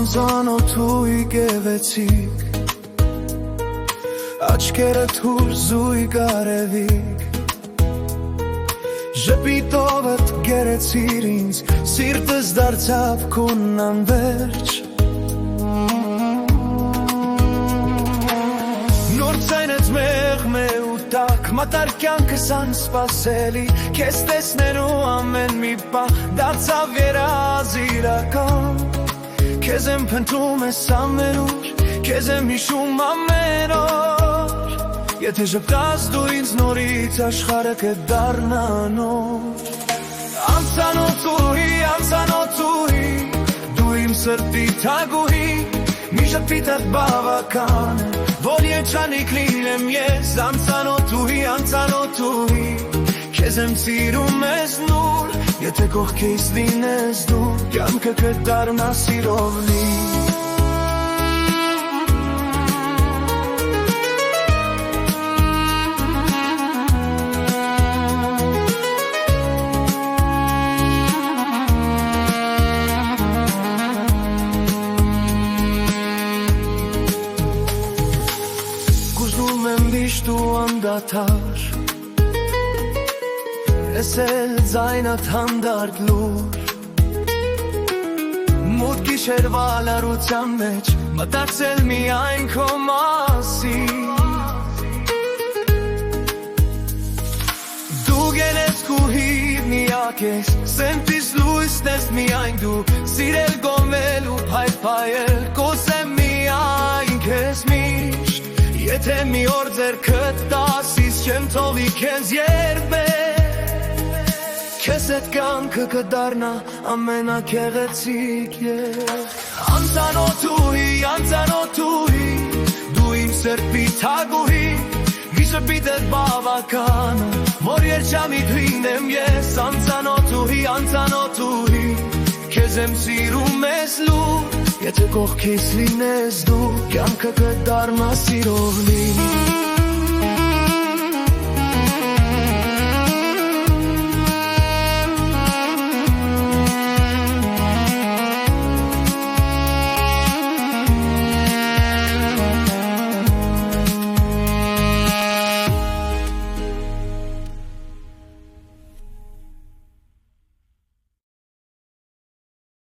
Անծանոթուի գեղեցիկ աչքերդ հուզույգ արևիկ ժպիտովդ գերեցիր ինձ սիրտս դարձավ քուն անվերջ նոր ցայնդ մեղմ է ու տաք մատար կյանքս անսպասելի քեզ տեսնելու ամեն մի պահ դարձավ երազիրական Քեզ եմ փնտրում ես ամեն օր, քեզ եմ հիշում ամեն օր Եթե ժպտաս դու ինձ նորից աշխարհը կդառնա նոր Անծանոթուհի, դու իմ սրտի թագուհի Մի ժպիտդ բավական է, որ երջանիկ լինեմ ես Անծանոթուհի, քեզ եմ սիրում ես նոր Եթե կողքիս լինես դու, կյանքը կդառնա սիրով լի Գուզում եմ միշտ ու անդադար Esel zaynat handard lur Mut gişerva larutyan meç Matarsel mi ayn komasi Du genes kuhir niyakes Sentis luis nes mi ayn du Sirel gomelu pay payel Kosem mi ayn kesmiş Yete mi orzer kıttasis Kem tovi kez yerbe Քեզ հետ կյանքը կդառնա ամենակեղեցիկ Անծանոթուհի, դու իմ սրտի թագուհի Մի ժպիտդ բավական է, որ երջանիկ լինեմ ես Անծանոթուհի, քեզ եմ սիրում ես լուր Եթե կողքիս լինես դու, կյանքը կդառնա սիրով լի